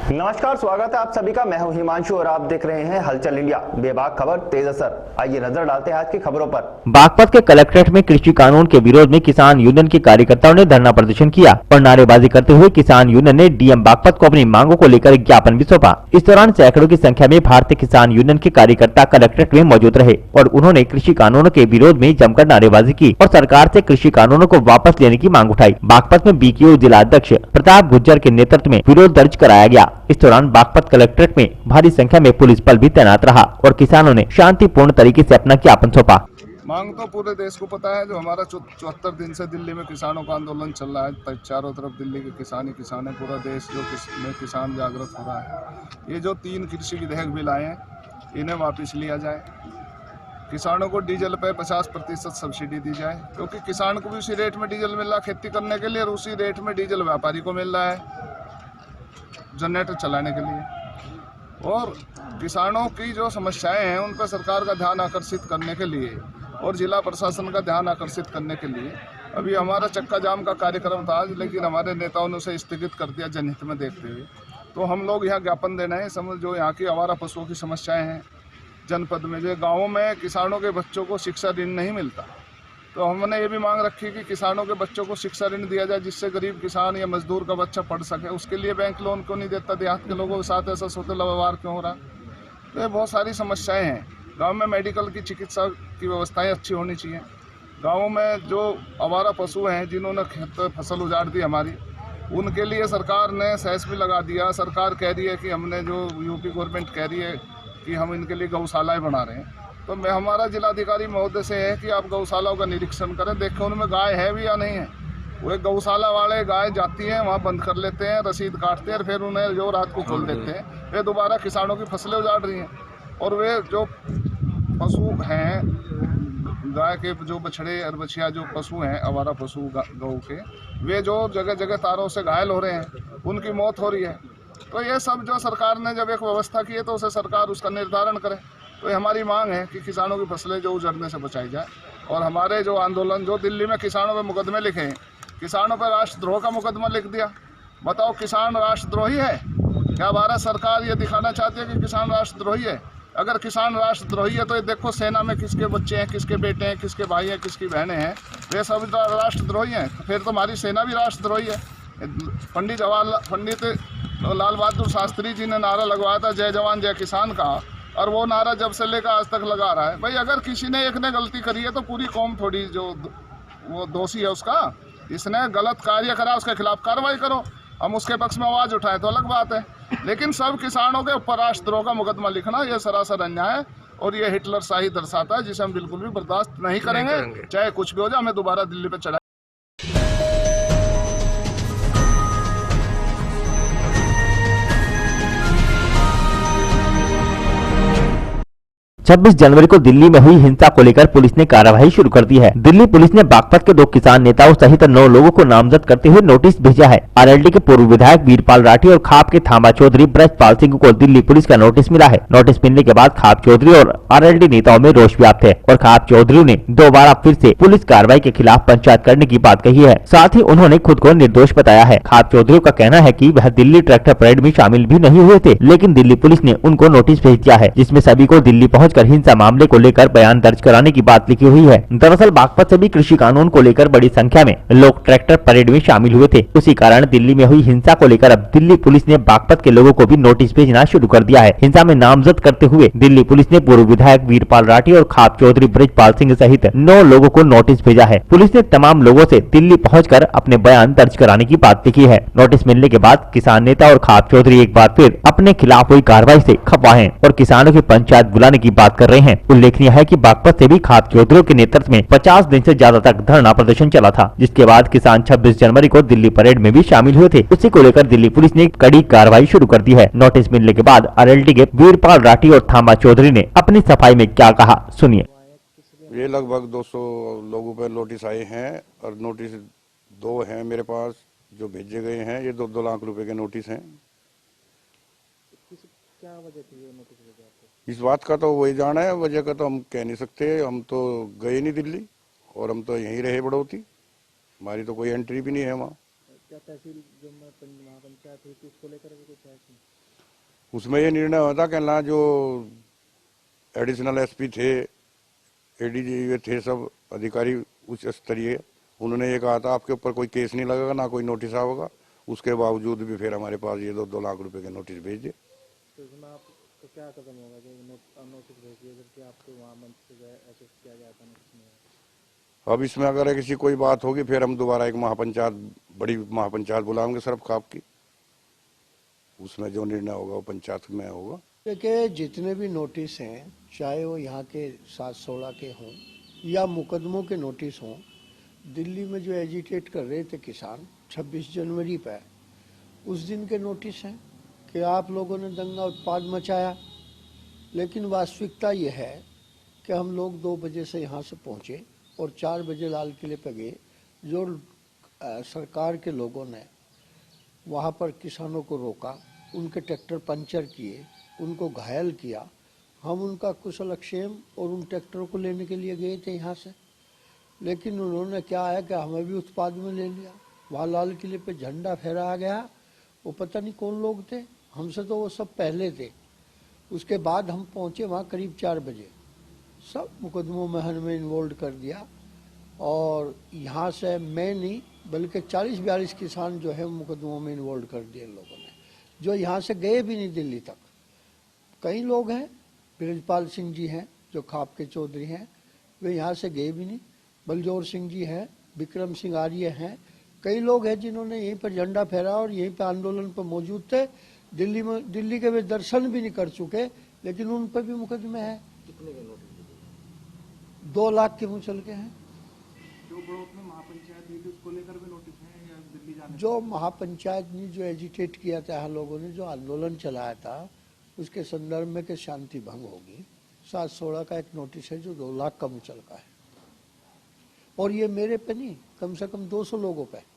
नमस्कार, स्वागत है आप सभी का। मैं हूं हिमांशु और आप देख रहे हैं हलचल इंडिया। बेबाक खबर तेज असर। आइए नजर डालते हैं आज की खबरों पर। बागपत के कलेक्ट्रेट में कृषि कानून के विरोध में किसान यूनियन के कार्यकर्ताओं ने धरना प्रदर्शन किया और नारेबाजी करते हुए किसान यूनियन ने डीएम बागपत को अपनी मांगों को लेकर ज्ञापन भी सौंपा। इस दौरान सैकड़ों की संख्या में भारतीय किसान यूनियन के कार्यकर्ता कलेक्ट्रेट में मौजूद रहे और उन्होंने कृषि कानूनों के विरोध में जमकर नारेबाजी की और सरकार से कृषि कानूनों को वापस लेने की मांग उठाई। बागपत में बीकेयू जिला अध्यक्ष प्रताप गुज्जर के नेतृत्व में विरोध दर्ज कराया गया। इस दौरान बागपत कलेक्ट्रेट में भारी संख्या में पुलिस बल भी तैनात रहा और किसानों ने शांतिपूर्ण तरीके से अपना ज्ञापन सौंपा। मांग तो पूरे देश को पता है, जो हमारा 74 दिन से दिल्ली में किसानों का आंदोलन चल रहा है। चारों तरफ दिल्ली के किसान ही किसान है, पूरा देश में किसान जागृत हो रहा है। ये जो 3 कृषि विधेयक बिल आए हैं, इन्हें वापस लिया जाए। किसानों को डीजल पे 50% सब्सिडी दी जाए, क्योंकि किसान को भी उसी रेट में डीजल मिल रहा है खेती करने के लिए और उसी रेट में डीजल व्यापारी को मिल रहा है जनरेटर चलाने के लिए। और किसानों की जो समस्याएं हैं उन पर सरकार का ध्यान आकर्षित करने के लिए और जिला प्रशासन का ध्यान आकर्षित करने के लिए अभी हमारा चक्का जाम का कार्यक्रम था, लेकिन हमारे नेताओं ने उसे स्थगित कर दिया जनहित में देखते हुए। तो हम लोग यहाँ ज्ञापन देना है, समझ जो यहाँ की आवारा पशुओं की समस्याएं हैं जनपद में, जो गाँवों में किसानों के बच्चों को शिक्षा ऋण नहीं मिलता, तो हमने ये भी मांग रखी कि किसानों के बच्चों को शिक्षा ऋण दिया जाए, जिससे गरीब किसान या मजदूर का बच्चा पढ़ सके। उसके लिए बैंक लोन क्यों नहीं देता, देहात के लोगों के साथ ऐसा सोतेला व्यवहार क्यों हो रहा। तो ये बहुत सारी समस्याएं हैं। गांव में मेडिकल की चिकित्सा की व्यवस्थाएं अच्छी होनी चाहिए। गाँवों में जो आवारा पशु हैं जिन्होंने खेत फसल उजाड़ दी हमारी, उनके लिए सरकार ने सेस भी लगा दिया। सरकार कह रही है कि हमने जो यूपी गवर्नमेंट कह रही है कि हम इनके लिए गौशालाएँ बना रहे हैं। तो मैं हमारा जिलाधिकारी महोदय से है कि आप गौशालाओं का निरीक्षण करें, देखें उनमें गाय है भी या नहीं है। वो गौशाला वाले गाय जाती हैं, वहाँ बंद कर लेते हैं, रसीद काटते हैं और फिर उन्हें जो रात को खोल देते हैं। वे दोबारा किसानों की फसलें उजाड़ रही हैं। और वे जो पशु हैं, गाय के जो बछड़े और बछिया जो पशु हैं, आवारा पशु गौ के, वे जो जगह जगह तारों से घायल हो रहे हैं, उनकी मौत हो रही है। तो ये सब जो सरकार ने जब एक व्यवस्था की है तो उसे सरकार उसका निर्धारण करे। तो ये हमारी मांग है कि किसानों की फसलें जो उजड़ने से बचाई जाए। और हमारे जो आंदोलन जो दिल्ली में किसानों पर मुकदमे लिखे हैं, किसानों पर राष्ट्रद्रोह का मुकदमा लिख दिया। बताओ, किसान राष्ट्रद्रोही है क्या? भारत सरकार ये दिखाना चाहती है कि किसान राष्ट्रद्रोही है? अगर किसान राष्ट्रद्रोही है तो ये देखो सेना में किसके बच्चे हैं, किसके बेटे हैं, किसके भाई हैं, किसकी बहनें हैं, वे सब राष्ट्रद्रोही हैं। फिर तो हमारी सेना भी राष्ट्रद्रोही है। पंडित लाल बहादुर शास्त्री जी ने नारा लगवाया था, जय जवान जय किसान का, और वो नारा जब से लेकर आज तक लगा रहा है। भाई अगर किसी ने एक ने गलती करी है तो पूरी कौम थोड़ी जो वो दोषी है उसका। इसने गलत कार्य करा, उसके खिलाफ कार्रवाई करो। हम उसके पक्ष में आवाज़ उठाएं तो अलग बात है, लेकिन सब किसानों के ऊपर राष्ट्रद्रोह का मुकदमा लिखना यह सरासर अन्याय है और ये हिटलर शाही दर्शाता है, जिसे हम बिल्कुल भी बर्दाश्त नहीं करेंगे। चाहे कुछ भी हो जाए, हमें दोबारा दिल्ली पर चढ़ा। 26 जनवरी को दिल्ली में हुई हिंसा को लेकर पुलिस ने कार्रवाई शुरू कर दी है। दिल्ली पुलिस ने बागपत के 2 किसान नेताओं सहित 9 लोगों को नामजद करते हुए नोटिस भेजा है। आरएलडी के पूर्व विधायक वीरपाल राठी और खाप के थामा चौधरी ब्रजपाल सिंह को दिल्ली पुलिस का नोटिस मिला है। नोटिस मिलने के बाद खाप चौधरी और आरएलडी नेताओं में रोष व्याप्त है और खाप चौधरी ने दोबारा फिर से पुलिस कार्रवाई के खिलाफ पंचायत करने की बात कही है। साथ ही उन्होंने खुद को निर्दोष बताया है। खाप चौधरी का कहना है कि वह दिल्ली ट्रैक्टर परेड में शामिल भी नहीं हुए थे, लेकिन दिल्ली पुलिस ने उनको नोटिस भेज दिया है, जिसमें सभी को दिल्ली पहुंचकर हिंसा मामले को लेकर बयान दर्ज कराने की बात लिखी हुई है। दरअसल बागपत से भी कृषि कानून को लेकर बड़ी संख्या में लोग ट्रैक्टर परेड में शामिल हुए थे। उसी कारण दिल्ली में हुई हिंसा को लेकर अब दिल्ली पुलिस ने बागपत के लोगों को भी नोटिस भेजना शुरू कर दिया है। हिंसा में नामजद करते हुए दिल्ली पुलिस ने पूर्व विधायक वीरपाल राठी और खाप चौधरी ब्रजपाल सिंह सहित 9 लोगों को नोटिस भेजा है। पुलिस ने तमाम लोगों से दिल्ली पहुंचकर अपने बयान दर्ज कराने की बात लिखी है। नोटिस मिलने के बाद किसान नेता और खाप चौधरी एक बार फिर अपने खिलाफ हुई कार्रवाई से खफा हैं और किसानों की पंचायत बुलाने की बात कर रहे हैं। उल्लेखनीय है कि बागपत से भी खाप चौधरी के नेतृत्व में 50 दिन से ज्यादा तक धरना प्रदर्शन चला था, जिसके बाद किसान 26 जनवरी को दिल्ली परेड में भी शामिल हुए थे। उसी को लेकर दिल्ली पुलिस ने कड़ी कार्रवाई शुरू कर दी है। नोटिस मिलने के बाद आरएलडी के वीरपाल राठी और थामा चौधरी ने अपनी सफाई में क्या कहा, सुनिए। ये लगभग 200 लोगों पर नोटिस आए हैं और नोटिस 2 हैं मेरे पास जो भेजे गए हैं। ये 2-2 लाख रुपए के नोटिस हैं। क्या वजह थी नोटिस भेजा आपको? इस बात का तो वही जाना है, वजह का तो हम कह नहीं सकते। हम तो गए नहीं दिल्ली और हम तो यहीं रहे बढ़ोती। हमारी तो कोई एंट्री भी नहीं है वहाँ। क्या तहसील जो पंचायत हुई थी उसको लेकर कुछ है? उसमें ये निर्णय हुआ था कि ना जो एडिशनल एसपी थे, एडीजी थे, सब अधिकारी उच्च स्तरीय, उन्होंने ये कहा था आपके ऊपर कोई केस नहीं लगेगा, ना कोई नोटिस आएगा। उसके बावजूद भी फिर हमारे पास ये 2 लाख रुपए के नोटिस भेज दिए। तो इसमें आपका क्या कदम होगा कि नोटिस भेज दिए जबकि आपको वहाँ मंच से जो है ऐसे किया गया था, नोटिस नहीं आया? अब इसमें अगर किसी कोई बात होगी फिर हम दोबारा एक महापंचायत, बड़ी महापंचायत बुलाएंगे सर्फ खाप की, उसमें जो निर्णय होगा वो पंचायत में होगा। देखिए, जितने भी नोटिस हैं, चाहे वो यहाँ के 716 के हों या मुकदमों के नोटिस हों, दिल्ली में जो एजिटेट कर रहे थे किसान 26 जनवरी पर, उस दिन के नोटिस हैं कि आप लोगों ने दंगा उत्पाद मचाया। लेकिन वास्तविकता ये है कि हम लोग 2 बजे से यहाँ से पहुँचे और 4 बजे लाल किले पर गए। जो सरकार के लोगों ने वहाँ पर किसानों को रोका, उनके ट्रैक्टर पंचर किए, उनको घायल किया, हम उनका कुशलक्षेम और उन ट्रैक्टरों को लेने के लिए गए थे यहाँ से। लेकिन उन्होंने क्या है कि हमें भी उत्पाद में ले लिया। वहाँ लाल किले पे झंडा फहराया गया, वो पता नहीं कौन लोग थे, हमसे तो वो सब पहले थे। उसके बाद हम पहुँचे वहाँ करीब 4 बजे, सब मुकदमों में हमें इन्वॉल्व कर दिया। और यहाँ से मैं नहीं बल्कि 40-42 किसान जो है मुकदमों में इन्वॉल्व कर दिए लोगों ने, जो यहाँ से गए भी नहीं दिल्ली तक। कई लोग हैं, ब्रजपाल सिंह जी हैं जो खाप के चौधरी हैं, वे यहाँ से गए भी नहीं। बलजोर सिंह जी हैं, विक्रम सिंह आर्य हैं, कई लोग हैं जिन्होंने यहीं पर झंडा फहराया और यहीं पर आंदोलन पर मौजूद थे। दिल्ली के वे दर्शन भी नहीं कर चुके, लेकिन उन पर भी मुकदमे हैं। कितने के नोटिस? 2 लाख के मुचल के हैं। जो ब्लॉक में महापंचायत हुई थी उसको लेकर भी नोटिस है या दिल्ली जाने? जो महापंचायत ने जो एजिटेट किया था, यहाँ लोगों ने जो आंदोलन चलाया था, उसके संदर्भ में कि शांति भंग होगी, 716 का एक नोटिस है जो 2 लाख का मुचल का है। और ये मेरे पे नहीं, कम से कम 200 लोगों पे।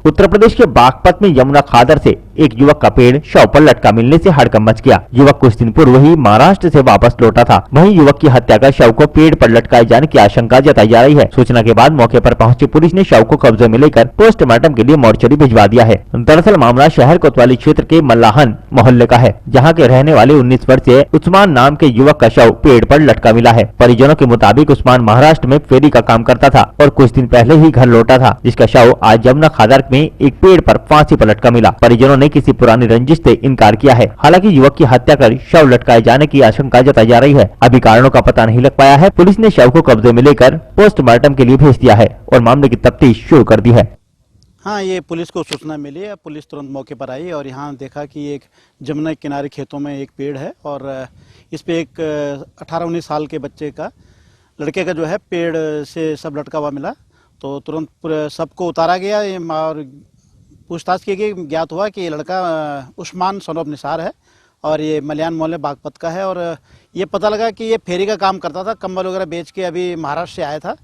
उत्तर प्रदेश के बागपत में यमुना खादर से एक युवक का पेड़ शव पर लटका मिलने से हड़कंप मच गया। युवक कुछ दिन पूर्व ही महाराष्ट्र से वापस लौटा था। वहीं युवक की हत्या कर शव को पेड़ पर लटकाए जाने की आशंका जताई जा रही है। सूचना के बाद मौके पर पहुंची पुलिस ने शव को कब्जे में लेकर पोस्टमार्टम के लिए मोर्चरी भिजवा दिया है। दरअसल मामला शहर कोतवाली क्षेत्र के मल्लाहन मोहल्ले का है, जहाँ के रहने वाले 19 वर्षीय उस्मान नाम के युवक का शव पेड़ पर लटका मिला है। परिजनों के मुताबिक उस्मान महाराष्ट्र में फेरी का काम करता था और कुछ दिन पहले ही घर लौटा था, जिसका शव आज यमुना खादर में एक पेड़ पर फांसी पर लटका मिला। परिजनों ने किसी पुरानी रंजिश से इनकार किया है। हालांकि युवक की हत्या कर शव लटकाए जाने की आशंका जताई जा रही है। अभी कारणों का पता नहीं लग पाया है। पुलिस ने शव को कब्जे में लेकर पोस्टमार्टम के लिए भेज दिया है और मामले की तफ्तीश शुरू कर दी है। हाँ, ये पुलिस को सूचना मिली है, पुलिस तुरंत मौके पर आई और यहाँ देखा कि एक जमुना के किनारे खेतों में एक पेड़ है और इस पे एक 18-19 साल के बच्चे का, लड़के का जो है पेड़ से सब लटका हुआ मिला। तो तुरंत सबको उतारा गया और पूछताछ की गई। ज्ञात हुआ कि ये लड़का उस्मान सन ऑफ निसार है और ये मल्यान मोहल्ले बागपत का है। और ये पता लगा कि ये फेरी का काम करता था, कंबल वगैरह बेच के अभी महाराष्ट्र से आया था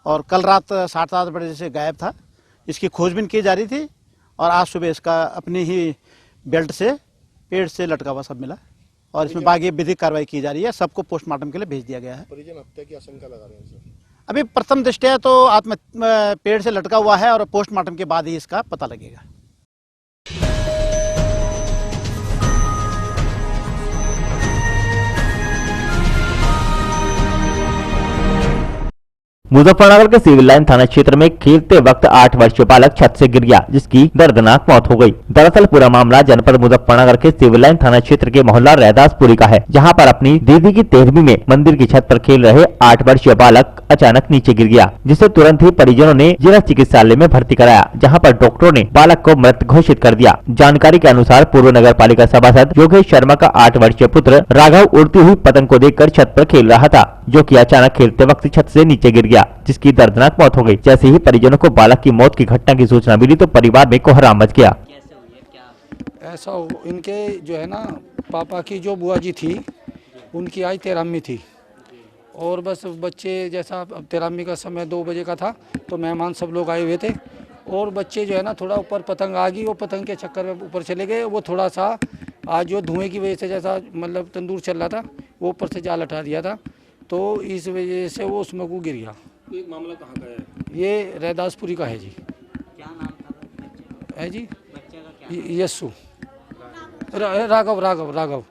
और कल रात 7:30 बजे से गायब था। इसकी खोजबीन की जा रही थी और आज सुबह इसका अपनी ही बेल्ट से पेड़ से लटका हुआ सब मिला और इसमें बाकी विधिक कार्रवाई की जा रही है। सबको पोस्टमार्टम के लिए भेज दिया गया है। परिजन हत्या की आशंका लगा रहे हैं सर। अभी प्रथम दृष्टया तो पेड़ से लटका हुआ है और पोस्टमार्टम के बाद ही इसका पता लगेगा। मुजफ्फरनगर के सिविल लाइन थाना क्षेत्र में खेलते वक्त 8 वर्षीय बालक छत से गिर गया, जिसकी दर्दनाक मौत हो गई। दरअसल पूरा मामला जनपद मुजफ्फरनगर के सिविल लाइन थाना क्षेत्र के मोहल्ला रैदासपुरी का है, जहां पर अपनी दीदी की 13वीं में मंदिर की छत पर खेल रहे 8 वर्षीय बालक अचानक नीचे गिर गया, जिसे तुरंत ही परिजनों ने जिला चिकित्सालय में भर्ती कराया, जहाँ पर डॉक्टरों ने बालक को मृत घोषित कर दिया। जानकारी के अनुसार पूर्व नगर पालिका सभासद योगेश शर्मा का 8 वर्षीय पुत्र राघव उड़ती हुई पतंग को देखकर छत पर खेल रहा था, जो कि अचानक खेलते वक्त छत से नीचे गिर गया, जिसकी दर्दनाक मौत हो गई। जैसे ही परिजनों को बालक की मौत की घटना की सूचना मिली तो परिवार में कोहराम मच गया। ऐसा इनके जो है ना, पापा की जो बुआ जी थी उनकी आज 13वीं थी और बस बच्चे जैसा 13वीं का समय 2 बजे का था तो मेहमान सब लोग आए हुए थे और बच्चे जो है ना थोड़ा ऊपर पतंग आ गई, वो पतंग के चक्कर में ऊपर चले गए। वो थोड़ा सा आज जो धुएं की वजह से जैसा मतलब तंदूर चल रहा था वो ऊपर से जाल हटा दिया था, तो इस वजह से वो उसमें को गिर गया। ये मामला कहाँ का है? ये रैदासपुरी का है जी। क्या नाम था बच्चे है जी बच्चे का? क्या यस्सु राघव राघव राघव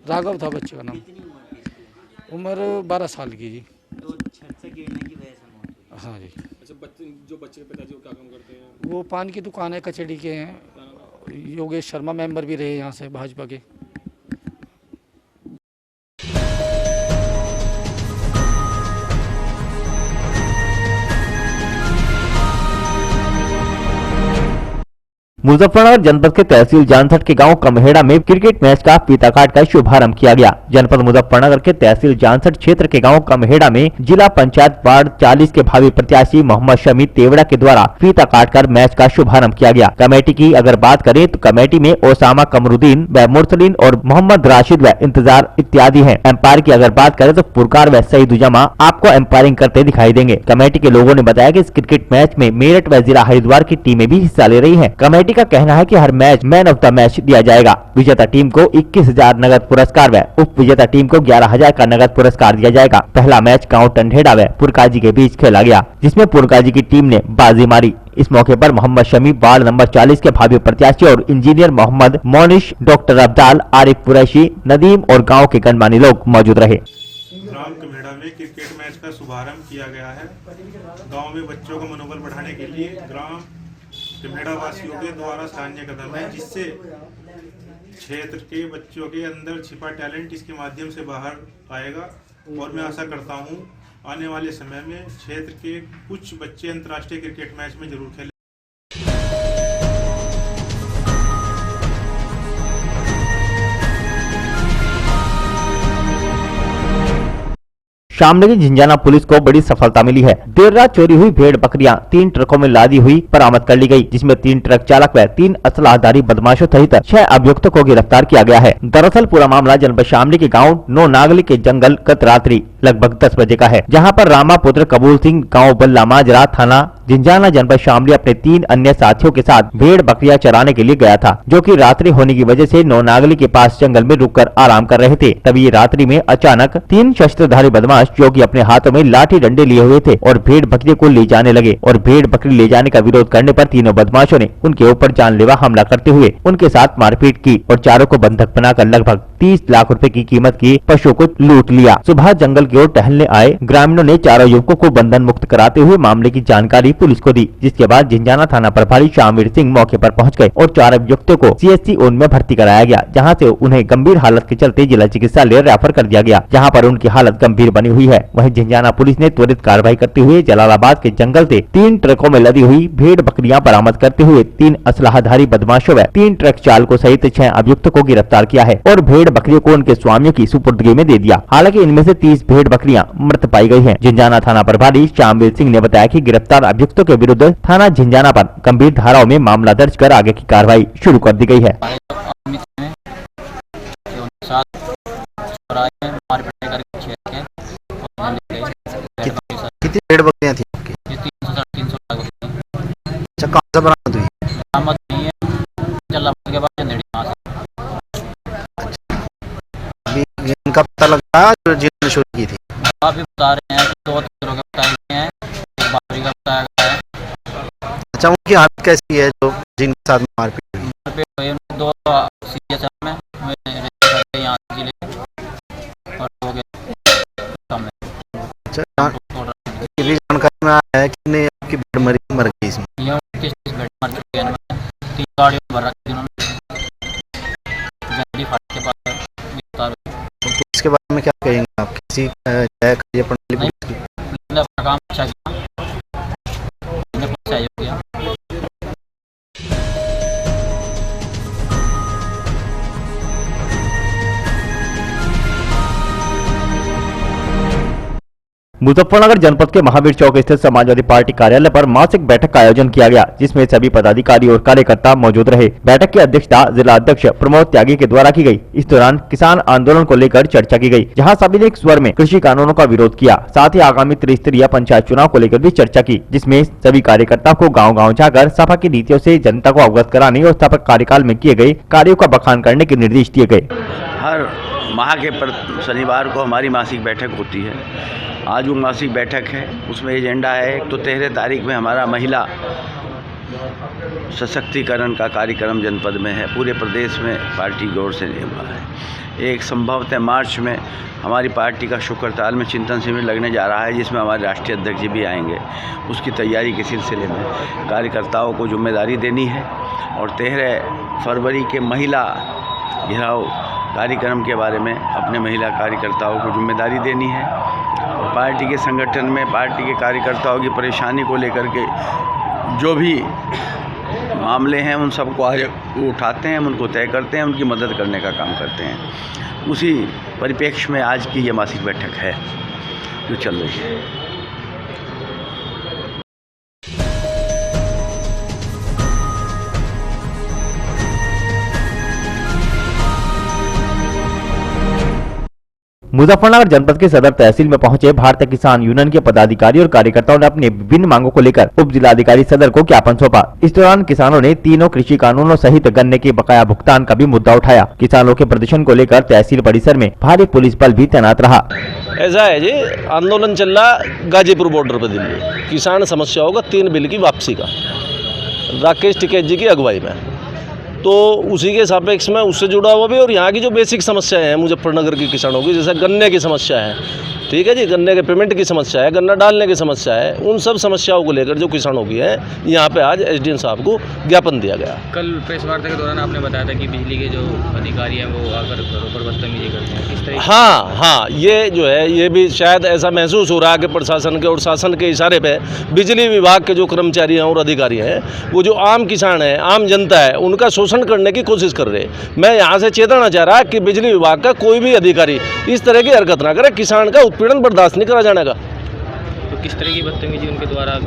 राघव था बच्चे का नाम। कितनी उम्र थी इसकी? उम्र 12 साल की जी। तो छत से गिरने की वजह से मौत हुई। हाँ जी। अच्छा, बच्चे के पिताजी वो क्या काम करते हैं? वो पान की दुकान है, कचड़ी के हैं। योगेश शर्मा मेंबर भी रहे यहाँ से भाजपा के। मुजफ्फरनगर जनपद के तहसील जानसठ के गांव कमहेड़ा में क्रिकेट मैच का फीताकाट का शुभारंभ किया गया। जनपद मुजफ्फरनगर के तहसील जानसठ क्षेत्र के गांव कमहेड़ा में जिला पंचायत वार्ड 40 के भावी प्रत्याशी मोहम्मद शमी तेवड़ा के द्वारा फीता काटकर मैच का शुभारंभ किया गया। कमेटी की अगर बात करें तो कमेटी में ओसामा कमरुद्दीन व मुरसलीन और मोहम्मद राशिद व इंतजार इत्यादि हैं। एम्पायर की अगर बात करें तो फुरकार व सईदुजमा आपको एम्पायरिंग करते दिखाई देंगे। कमेटी के लोगों ने बताया कि इस क्रिकेट मैच में मेरठ व जिला हरिद्वार की टीमें भी हिस्सा ले रही है। कमेटी का कहना है कि हर match man of the match दिया जाएगा। विजेता टीम को 21,000 नगद पुरस्कार व उप विजेता टीम को 11,000 का नगद पुरस्कार दिया जाएगा। पहला मैच गांव टंढेड़ा व पुरकाजी के बीच खेला गया, जिसमें पुरकाजी की टीम ने बाजी मारी। इस मौके पर मोहम्मद शमी वार्ड नंबर 40 के भावी प्रत्याशी और इंजीनियर मोहम्मद मोनिश, डॉक्टर अब्दाल, आरिफ कुरैशी, नदीम और गाँव के गणमान्य लोग मौजूद रहे। ग्राम कमेड़ा में क्रिकेट मैच का शुभारंभ किया गया है। गांव में बच्चों का मनोबल बढ़ाने के लिए ग्राम कमेड़ा वासियों के द्वारा सराहनीय कदम है, जिससे क्षेत्र के बच्चों के अंदर छिपा टैलेंट इसके माध्यम से बाहर आएगा। और मैं आशा करता हूं आने वाले समय में क्षेत्र के कुछ बच्चे अंतर्राष्ट्रीय क्रिकेट मैच में जरूर खेलें। शामली की झिंझाना पुलिस को बड़ी सफलता मिली है। देर रात चोरी हुई भेड़ बकरियां 3 ट्रकों में लादी हुई बरामद कर ली गई, जिसमें 3 ट्रक चालक व 3 असलाहधारी बदमाशों सहित 6 अभियुक्तों को गिरफ्तार किया गया है। दरअसल पूरा मामला जनपद शामली के गांव नो नागली के जंगल गत रात्रि लगभग 10 बजे का है, जहां पर रामा पुत्र कबूल सिंह गाँव बल्ला माजरा थाना झिंझाना जनपद शामली अपने 3 अन्य साथियों के साथ भेड़ बकरियां चराने के लिए गया था, जो कि रात्रि होने की वजह से नौनागली के पास जंगल में रुककर आराम कर रहे थे। तभी रात्रि में अचानक 3 शस्त्रधारी बदमाश जो कि अपने हाथों में लाठी डंडे लिए हुए थे और भेड़ बकरी को ले जाने लगे और भेड़ बकरी ले जाने का विरोध करने पर तीनों बदमाशों ने उनके ऊपर जानलेवा हमला करते हुए उनके साथ मारपीट की और चारों को बंधक बनाकर लगभग 30 लाख रुपए की कीमत की पशुओं को लूट लिया। सुबह जंगल की ओर टहलने आए ग्रामीणों ने चारों युवकों को बंधन मुक्त कराते हुए मामले की जानकारी पुलिस को दी, जिसके बाद झिंझाना थाना प्रभारी शामवीर सिंह मौके पर पहुंच गए और 4 अभियुक्तों को CHC ओन में भर्ती कराया गया, जहां से उन्हें गंभीर हालत के चलते जिला चिकित्सालय रेफर कर दिया गया, जहां पर उनकी हालत गंभीर बनी हुई है। वहीं झिंझाना पुलिस ने त्वरित कार्रवाई करते हुए जलालाबाद के जंगल से 3 ट्रकों में लदी हुई भेड़ बकरियां बरामद करते हुए 3 असलाहधारी बदमाशों व 3 ट्रक चालकों सहित 6 अभियुक्तों को गिरफ्तार किया है और भेड़ बकरियों को उनके स्वामियों की सुपुर्दगी में दे दिया। हालांकि इनमें से 30 भेड़ बकरियां मृत पाई गई हैं। झिंझाना थाना प्रभारी शामवीर सिंह ने बताया कि गिरफ्तार अभियुक्तों के विरुद्ध थाना झिंझाना पर गंभीर धाराओं में मामला दर्ज कर आगे की कार्रवाई शुरू कर दी गई है। कितनी भेड़ बकरियां थी आपकी? 300-350 अच्छा, कहाँ से बरामद हुई? बरामद नहीं है, जलालाबाद के बाद चंदेड़ी वहाँ से। अभी इनका पता लगा जो जिन्होंने शुरू की थी? आप भी बता रहे हैं कि 2 लोग बताए गए हैं, एक बाबरी का बताया गया है। अच्छा, उनकी हालत कैसी है जो जिनके साथ मारपीट हुई? मारपीट हुई, 2 CHM में यहाँ जिले और हो गए सामने। अच्छा, ये भी जानकारी में आया है कि नहीं आपकी भेड़ मर गई इसमें? ये 29 भेड़ मर चुकी है, 3 गाड़ियों में भर रखी जिन्होंने जंगली फाट के पास गिरफ्तार हुई। पुलिस के बारे में क्या कहेंगे आप? किसी पुलिस की अपना काम अच्छा किया, सहयोग किया। मुजफ्फरनगर जनपद के महावीर चौक स्थित समाजवादी पार्टी कार्यालय पर मासिक बैठक का आयोजन किया गया, जिसमें सभी पदाधिकारी और कार्यकर्ता मौजूद रहे। बैठक की अध्यक्षता जिला अध्यक्ष प्रमोद त्यागी के द्वारा की गई। इस दौरान किसान आंदोलन को लेकर चर्चा की गई, जहां सभी ने एक स्वर में कृषि कानूनों का विरोध किया। साथ ही आगामी त्रिस्तरीय पंचायत चुनाव को लेकर भी चर्चा की, जिसमें सभी कार्यकर्ताओं को गाँव-गाँव जाकर सपा की नीतियों से जनता को अवगत कराने और सपा कार्यकाल में किए गए कार्यों का बखान करने के निर्देश दिए गए। हर माह के शनिवार को हमारी मासिक बैठक होती है। आज वो मासिक बैठक है, उसमें एजेंडा है एक तो 13 तारीख में हमारा महिला सशक्तिकरण का कार्यक्रम जनपद में है, पूरे प्रदेश में पार्टी की ओर से हुआ है। एक संभवतः मार्च में हमारी पार्टी का शुक्रताल में चिंतन शिविर लगने जा रहा है, जिसमें हमारे राष्ट्रीय अध्यक्ष जी भी आएंगे। उसकी तैयारी के सिलसिले में कार्यकर्ताओं को जिम्मेदारी देनी है और 13 फरवरी के महिला घेराव कार्यक्रम के बारे में अपने महिला कार्यकर्ताओं को जिम्मेदारी देनी है और पार्टी के संगठन में पार्टी के कार्यकर्ताओं की परेशानी को लेकर के जो भी मामले हैं उन सबको आज उठाते हैं, उनको तय करते हैं, उनकी मदद करने का काम करते हैं। उसी परिप्रेक्ष्य में आज की ये मासिक बैठक है जो चल रही है। मुजफ्फरनगर जनपद के सदर तहसील में पहुंचे भारतीय किसान यूनियन के पदाधिकारी और कार्यकर्ताओं ने अपनी विभिन्न मांगों को लेकर उप जिलाधिकारी सदर को ज्ञापन सौंपा। इस दौरान किसानों ने तीनों कृषि कानूनों सहित गन्ने के बकाया भुगतान का भी मुद्दा उठाया। किसानों के प्रदर्शन को लेकर तहसील परिसर में भारी पुलिस बल भी तैनात रहा। ऐसा है जी, आंदोलन चल रहा गाजीपुर बॉर्डर पर दिल्ली किसान समस्याओं का 3 बिल की वापसी का, राकेश टिकैत जी की अगुवाई में, तो उसी के सापेक्ष में उससे जुड़ा हुआ भी और यहाँ की जो बेसिक समस्याएं हैं मुजफ्फरनगर के किसानों की, जैसे गन्ने की समस्या है, ठीक है जी, गन्ने के पेमेंट की समस्या है, गन्ना डालने की समस्या है, उन सब समस्याओं को लेकर जो किसानों की है यहाँ पे आज एसडीएम साहब को ज्ञापन दिया गया। कल प्रेस वार्ता के दौरान आपने बताया था कि बिजली के जो अधिकारी हैं वो आकर घरों पर बदतमीजी करते हैं, किस तरह? हाँ, ये जो है ये भी शायद ऐसा महसूस हो रहा है कि प्रशासन के और शासन के इशारे पे बिजली विभाग के जो कर्मचारी हैं और अधिकारी हैं वो जो आम किसान है, आम जनता है, उनका शोषण करने की कोशिश कर रहे हैं। मैं यहाँ से चेताना चाह रहा कि बिजली विभाग का कोई भी अधिकारी इस तरह की हरकत ना करे, किसान का उत्पीड़न बर्दाश्त नहीं करा जाने का। तो किस तरह की बदतमीजी उनके द्वारा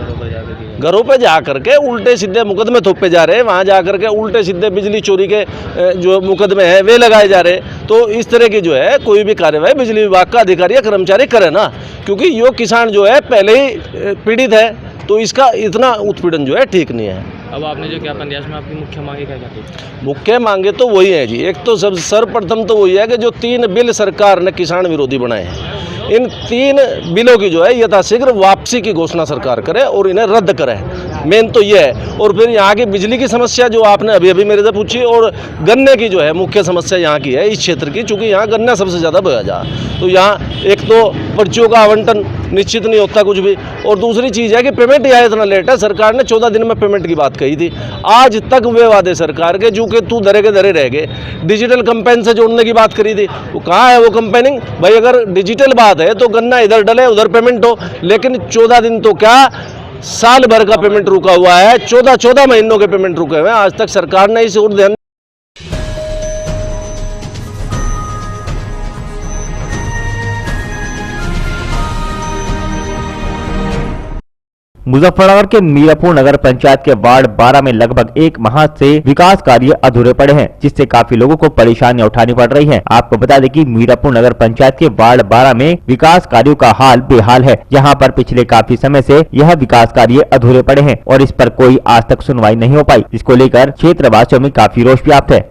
घरों पे जा करके उल्टे सीधे मुकदमे थोपे जा रहे हैं, वहाँ जा करके उल्टे सीधे बिजली चोरी के जो मुकदमे हैं वे लगाए जा रहे हैं। तो इस तरह की जो है कोई भी कार्यवाही बिजली विभाग का अधिकारी या कर्मचारी करे ना, क्योंकि यो किसान जो है पहले ही पीड़ित है, तो इसका इतना उत्पीड़न जो है ठीक नहीं है। अब आपने जो ज्ञापन दिया उसमें आपकी मुख्य मांगे क्या थी? मुख्य मांगे तो वही है जी, एक तो सर्वप्रथम तो वही है कि जो 3 बिल सरकार ने किसान विरोधी बनाए हैं, इन 3 बिलों की जो है यथाशीघ्र वापसी की घोषणा सरकार करे और इन्हें रद्द करे, मेन तो ये है। और फिर यहाँ की बिजली की समस्या जो आपने अभी मेरे से पूछी, और गन्ने की जो है मुख्य समस्या यहाँ की है इस क्षेत्र की, चूँकि यहाँ गन्ना सबसे ज़्यादा बोया जा, तो यहाँ एक तो पर्चियों का आवंटन निश्चित नहीं होता कुछ भी, और दूसरी चीज़ है कि पेमेंट यहाँ इतना लेट है। सरकार ने 14 दिन में पेमेंट की बात कही थी, आज तक वे वादे सरकार के जो कि तू धरे के धरे रह गए। डिजिटल कंपेन से जोड़ने की बात करी थी, वो कहाँ है वो कंपेनिंग? भाई अगर डिजिटल बात है तो गन्ना इधर डले उधर पेमेंट हो, लेकिन 14 दिन तो क्या साल भर का पेमेंट रुका हुआ है, 14 महीनों के पेमेंट रुके हुए हैं, आज तक सरकार ने इस ओर ध्यान। मुजफ्फरनगर के मीरापुर नगर पंचायत के वार्ड 12 में लगभग 1 माह से विकास कार्य अधूरे पड़े हैं, जिससे काफी लोगों को परेशानियां उठानी पड़ रही हैं। आपको बता दें कि मीरापुर नगर पंचायत के वार्ड 12 में विकास कार्यों का हाल बेहाल है। यहां पर पिछले काफी समय से यह विकास कार्य अधूरे पड़े हैं और इस पर कोई आज तक सुनवाई नहीं हो पाई, जिसको लेकर क्षेत्रवासियों में काफी रोष व्याप्त है।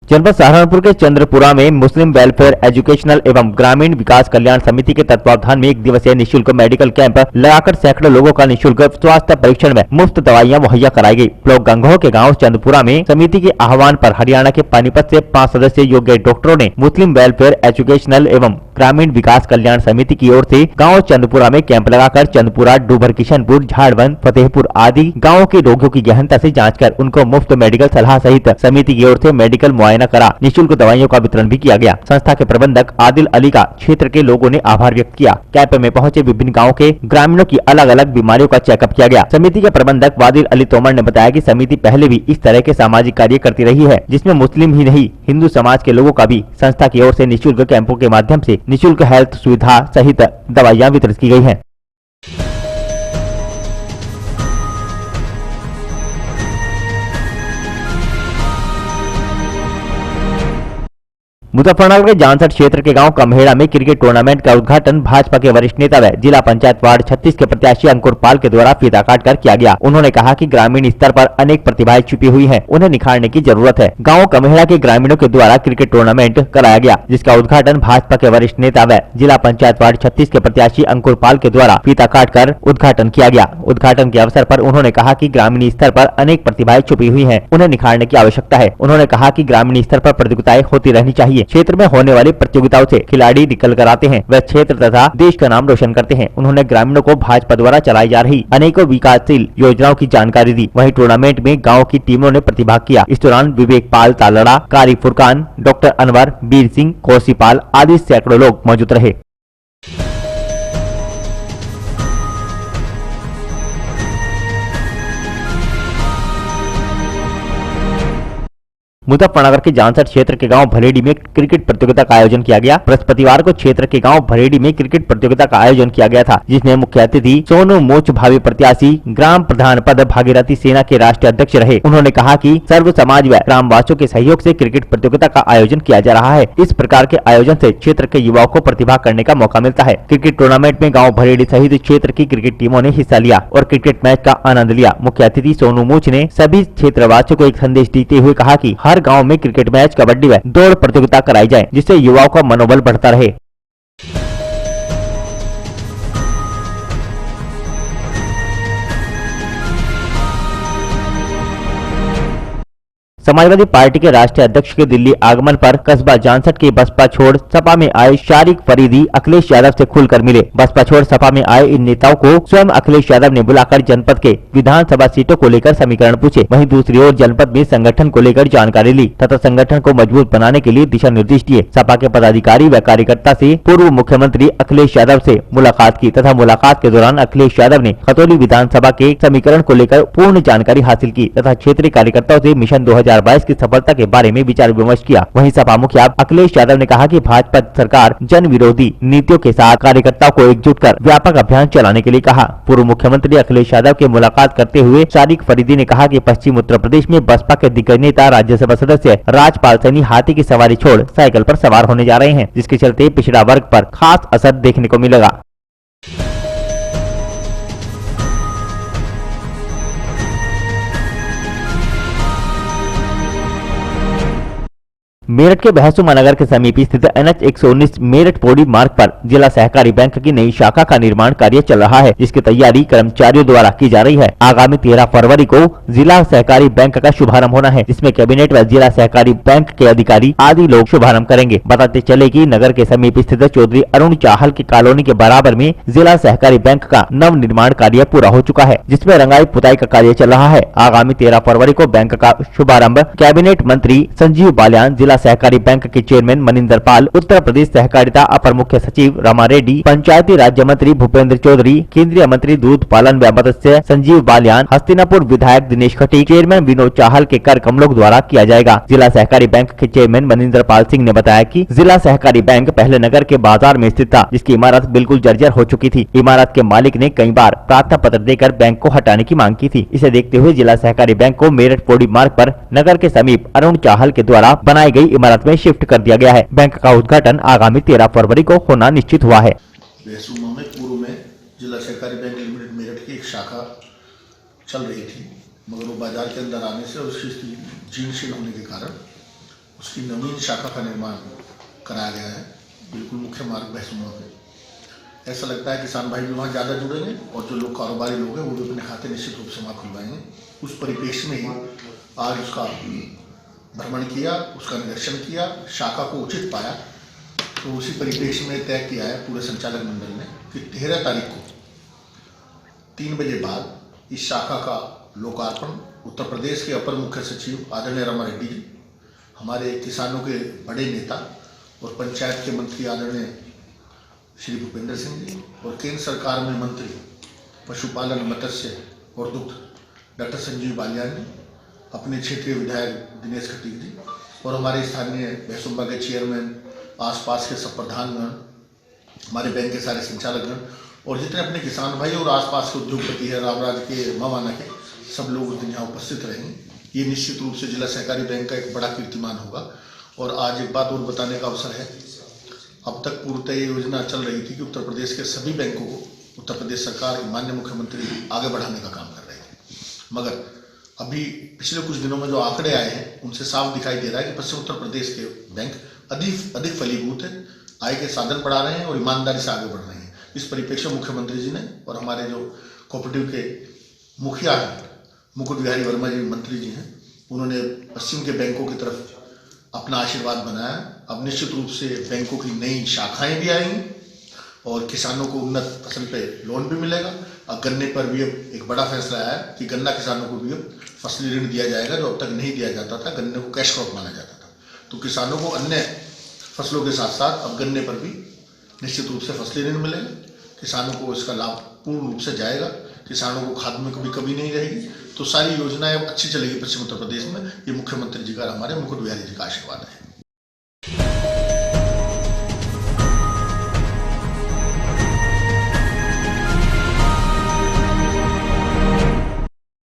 जनपद सहारनपुर के चंद्रपुरा में मुस्लिम वेलफेयर एजुकेशनल एवं ग्रामीण विकास कल्याण समिति के तत्वावधान में 1 दिवसीय निःशुल्क मेडिकल कैंप लगाकर सैकड़ों लोगों का निःशुल्क स्वास्थ्य परीक्षण में मुफ्त दवाइयां मुहैया कराई गई। ब्लॉक गंगोह के गांव चंद्रपुरा में समिति के आह्वान पर हरियाणा के पानीपत से 5 सदस्यीय योग्य डॉक्टरों ने मुस्लिम वेलफेयर एजुकेशनल एवं ग्रामीण विकास कल्याण समिति की ओर से गाँव चंद्रपुरा में कैंप लगाकर चंद्रपुरा, डूबर, किशनपुर, झाड़वन, फतेहपुर आदि गाँव के रोगियों की गहनता से जाँच कर उनको मुफ्त मेडिकल सलाह सहित समिति की ओर से मेडिकल मुआयना करा निःशुल्क दवाइयों का वितरण भी किया गया। संस्था के प्रबंधक आदिल अली का क्षेत्र के लोगों ने आभार व्यक्त किया। कैंप में पहुंचे विभिन्न गाँव के ग्रामीणों की अलग अलग बीमारियों का चेकअप किया गया। समिति के प्रबंधक वादिल अली तोमर ने बताया कि समिति पहले भी इस तरह के सामाजिक कार्य करती रही है, जिसमें मुस्लिम ही नहीं हिंदू समाज के लोगों का भी संस्था की ओर से निःशुल्क कैंपों के माध्यम से निःशुल्क हेल्थ सुविधा सहित दवाइयां वितरित की गई हैं। मुजफ्फरनगर के जानसठ क्षेत्र के गांव कमहेड़ा में क्रिकेट टूर्नामेंट का उद्घाटन भाजपा के वरिष्ठ नेता व जिला पंचायत वार्ड 36 के प्रत्याशी अंकुर पाल के द्वारा फीता काटकर किया गया। उन्होंने कहा कि ग्रामीण स्तर पर अनेक प्रतिभाएं छुपी हुई हैं, उन्हें निखारने की जरूरत है। गांव कमहेड़ा के ग्रामीणों के द्वारा क्रिकेट टूर्नामेंट कराया गया, जिसका उद्घाटन भाजपा के वरिष्ठ नेता व जिला पंचायत वार्ड 36 के प्रत्याशी अंकुर पाल के द्वारा फीता काटकर उद्घाटन किया गया। उद्घाटन के अवसर पर उन्होंने कहा कि ग्रामीण स्तर पर अनेक प्रतिभाएं छुपी हुई हैं, उन्हें निखारने की आवश्यकता है। उन्होंने कहा कि ग्रामीण स्तर पर प्रतियोगिताएं होती रहनी चाहिए। क्षेत्र में होने वाली प्रतियोगिताओं से खिलाड़ी निकल कर आते हैं, वह क्षेत्र तथा देश का नाम रोशन करते हैं। उन्होंने ग्रामीणों को भाजपा द्वारा चलाई जा रही अनेकों विकासशील योजनाओं की जानकारी दी। वहीं टूर्नामेंट में गाँव की टीमों ने प्रतिभाग किया। इस दौरान विवेक पाल तालड़ा, कारी फुरकान, डॉक्टर अनवर, बीर सिंह, कोसी पाल आदि सैकड़ों लोग मौजूद रहे। मुजफ्फरनगर के जानसठ क्षेत्र के गांव भरेडी में क्रिकेट प्रतियोगिता का आयोजन किया गया। बृहस्पतिवार को क्षेत्र के गांव भरेडी में क्रिकेट प्रतियोगिता का आयोजन किया गया था, जिसमें मुख्य अतिथि सोनू मोच भावी प्रत्याशी ग्राम प्रधान पद भागीरथी सेना के राष्ट्रीय अध्यक्ष रहे। उन्होंने कहा कि सर्व समाज व ग्रामवासियों के सहयोग से क्रिकेट प्रतियोगिता का आयोजन किया जा रहा है। इस प्रकार के आयोजन से क्षेत्र के युवाओं को प्रतिभा करने का मौका मिलता है। क्रिकेट टूर्नामेंट में गाँव भरेडी सहित क्षेत्र की क्रिकेट टीमों ने हिस्सा लिया और क्रिकेट मैच का आनंद लिया। मुख्य अतिथि सोनू मोच ने सभी क्षेत्रवासियों को एक संदेश देते हुए कहा कि हर गाँव में क्रिकेट मैच, कबड्डी व दौड़ प्रतियोगिता कराई जाए, जिससे युवाओं का मनोबल बढ़ता रहे। समाजवादी पार्टी के राष्ट्रीय अध्यक्ष के दिल्ली आगमन पर कस्बा जानसठ के बसपा छोड़ सपा में आए शारिक फरीदी अखिलेश यादव से खुलकर मिले। बसपा छोड़ सपा में आए इन नेताओं को स्वयं अखिलेश यादव ने बुलाकर जनपद के विधानसभा सीटों को लेकर समीकरण पूछे। वहीं दूसरी ओर जनपद में संगठन को लेकर जानकारी ली तथा संगठन को मजबूत बनाने के लिए दिशा निर्देश दिए। सपा के पदाधिकारी व कार्यकर्ता से पूर्व मुख्यमंत्री अखिलेश यादव से मुलाकात की तथा मुलाकात के दौरान अखिलेश यादव ने खतौली विधानसभा के समीकरण को लेकर पूर्ण जानकारी हासिल की तथा क्षेत्रीय कार्यकर्ताओं से मिशन 2022 की सफलता के बारे में विचार विमर्श किया। वहीं सपा मुखिया अखिलेश यादव ने कहा कि भाजपा सरकार जन विरोधी नीतियों के साथ कार्यकर्ताओं को एकजुट कर व्यापक अभियान चलाने के लिए कहा। पूर्व मुख्यमंत्री अखिलेश यादव के मुलाकात करते हुए शारिक फरीदी ने कहा कि पश्चिम उत्तर प्रदेश में बसपा के दिग्गज नेता राज्यसभा सदस्य राजपाल सैनी हाथी की सवारी छोड़ साइकिल पर सवार होने जा रहे हैं, जिसके चलते पिछड़ा वर्ग पर खास असर देखने को मिलेगा। मेरठ के बहसुमा नगर के समीप स्थित NH 119 मेरठ पौड़ी मार्ग पर जिला सहकारी बैंक की नई शाखा का निर्माण कार्य चल रहा है, जिसकी तैयारी कर्मचारियों द्वारा की जा रही है। आगामी 13 फरवरी को जिला सहकारी बैंक का शुभारंभ होना है, जिसमें कैबिनेट व जिला सहकारी बैंक के अधिकारी आदि लोग शुभारंभ करेंगे। बताते चले कि नगर के समीप स्थित चौधरी अरुण चाहल की कॉलोनी के बराबर में जिला सहकारी बैंक का नव निर्माण कार्य पूरा हो चुका है, जिसमें रंगाई पुताई का कार्य चल रहा है। आगामी 13 फरवरी को बैंक का शुभारंभ कैबिनेट मंत्री संजीव बालियान, जिला सहकारी बैंक के चेयरमैन मनिंदर पाल, उत्तर प्रदेश सहकारिता अपर मुख्य सचिव रमा रेड्डी, पंचायती राज्य मंत्री भूपेंद्र चौधरी, केंद्रीय मंत्री दूध पालन व मत्स्य संजीव बालियान, हस्तिनापुर विधायक दिनेश खटीक, चेयरमैन विनोद चाहल के कर कमलों द्वारा किया जाएगा। जिला सहकारी बैंक के चेयरमैन मनिंदर पाल सिंह ने बताया कि जिला सहकारी बैंक पहले नगर के बाजार में स्थित था, जिसकी इमारत बिल्कुल जर्जर हो चुकी थी। इमारत के मालिक ने कई बार प्रार्थना पत्र देकर बैंक को हटाने की मांग की थी। इसे देखते हुए जिला सहकारी बैंक को मेरठ पौड़ी मार्ग पर नगर के समीप अरुण चाहल के द्वारा बनाई गई इमारत में शिफ्ट कर दिया गया है। बैंक का उद्घाटन आगामी 13 फरवरी को होना निश्चित हुआ है। बहसुमा में पूर्व में जिला सहकारी बैंक लिमिटेड मेरठ की एक शाखा चल रही थी, मगर वो बाजार के अंदर आने से और उसकी जीर्ण शीर्ण होने के कारण उसकी नवीन शाखा का निर्माण कराया गया है, बिल्कुल मुख्य मार्ग बहसुमा पे। ऐसा लगता है किसान भाई भी वहाँ ज़्यादा जुड़ेंगे और जो लोग कारोबारी लोग हैं वो भी अपने खाते निश्चित रूप से वहाँ खुलवाएंगे। उस परिप्रेक्ष्य में ही आज उसका भ्रमण किया, उसका निरीक्षण किया, शाखा को उचित पाया, तो उसी परिप्रेक्ष्य में तय किया है पूरे संचालक मंडल ने कि 13 तारीख को 3 बजे बाद इस शाखा का लोकार्पण उत्तर प्रदेश के अपर मुख्य सचिव आदरणीय रमा रेड्डी जी, हमारे किसानों के बड़े नेता और पंचायत के मंत्री आदरणीय श्री भूपेंद्र सिंह जी और केंद्र सरकार में मंत्री पशुपालन, मत्स्य और दुग्ध डॉक्टर संजीव बालियान जी, अपने क्षेत्रीय विधायक दिनेश खटीक जी और हमारे स्थानीय बहसुमा के चेयरमैन, आसपास के सब प्रधानगण, हमारे बैंक के सारे संचालकगण और जितने अपने किसान भाई और आसपास के उद्योगपति है रामराज के, मवाना के, सब लोग उस दिन यहाँ उपस्थित रहेंगे। ये निश्चित रूप से जिला सहकारी बैंक का एक बड़ा कीर्तिमान होगा और आज एक बात और बताने का अवसर है। अब तक पूर्णतः ये योजना चल रही थी कि उत्तर प्रदेश के सभी बैंकों को उत्तर प्रदेश सरकार माननीय मुख्यमंत्री आगे बढ़ाने का काम कर रहे थे, मगर अभी पिछले कुछ दिनों में जो आंकड़े आए हैं उनसे साफ दिखाई दे रहा है कि पश्चिम उत्तर प्रदेश के बैंक अधिक फलीभूत है, आय के साधन बढ़ा रहे हैं और ईमानदारी से आगे बढ़ रहे हैं। इस परिप्रेक्ष्य में मुख्यमंत्री जी ने और हमारे जो कोऑपरेटिव के मुखिया हैं मुकुट बिहारी वर्मा जी मंत्री जी हैं, उन्होंने पश्चिम के बैंकों की तरफ अपना आशीर्वाद बनाया। अब निश्चित रूप से बैंकों की नई शाखाएं भी आएंगी और किसानों को उन्नत फसल पे लोन भी मिलेगा। और गन्ने पर भी अब एक बड़ा फैसला आया कि गन्ना किसानों को भी अब फसली ऋण दिया जाएगा, जो अब तक नहीं दिया जाता था। गन्ने को कैश क्रॉप माना जाता था, तो किसानों को अन्य फसलों के साथ साथ अब गन्ने पर भी निश्चित रूप से फसली ऋण मिलेगा। किसानों को इसका लाभ पूर्ण रूप से जाएगा, किसानों को खाद में कभी कमी नहीं रहेगी। तो सारी योजनाएं अच्छी चलेगी पश्चिम उत्तर प्रदेश में। ये मुख्यमंत्री जी का हमारे मुकुट बिहारी जी का आशीर्वाद है।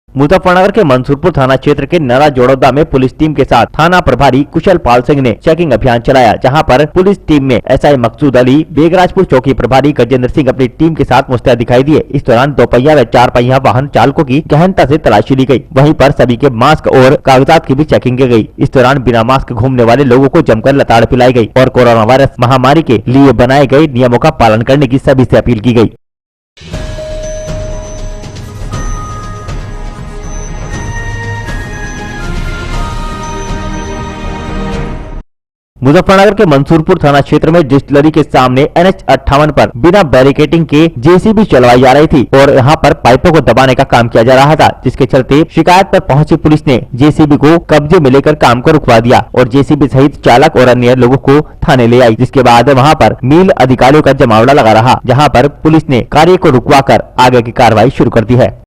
मुजफ्फरनगर के मंसूरपुर थाना क्षेत्र के नरा जोड़ौदा में पुलिस टीम के साथ थाना प्रभारी कुशल पाल सिंह ने चेकिंग अभियान चलाया, जहां पर पुलिस टीम में एसआई मकसूद अली, बेगराजपुर चौकी प्रभारी गजेंद्र सिंह अपनी टीम के साथ मुस्तैद दिखाई दिए। इस दौरान 2 पहिया व 4 पहिया वाहन चालकों की गहनता से तलाशी ली गई। वहीं पर सभी के मास्क और कागजात की भी चेकिंग की गई। इस दौरान बिना मास्क घूमने वाले लोगों को जमकर लताड़ पिलाई गई और कोरोना वायरस महामारी के लिए बनाए गए नियमों का पालन करने की सभी से अपील की गई। मुजफ्फरनगर के मंसूरपुर थाना क्षेत्र में डिस्टिलरी के सामने NH58 पर बिना बैरिकेटिंग के जेसीबी चलवाई जा रही थी और यहां पर पाइपों को दबाने का काम किया जा रहा था, जिसके चलते शिकायत पर पहुंची पुलिस ने जेसीबी को कब्जे में लेकर काम को रुकवा दिया और जेसीबी सहित चालक और अन्य लोगों को थाने ले आई। जिसके बाद वहां पर मिल अधिकारियों का जमावड़ा लगा रहा, जहाँ पर पुलिस ने कार्य को रुकवा कर आगे की कार्रवाई शुरू कर दी है।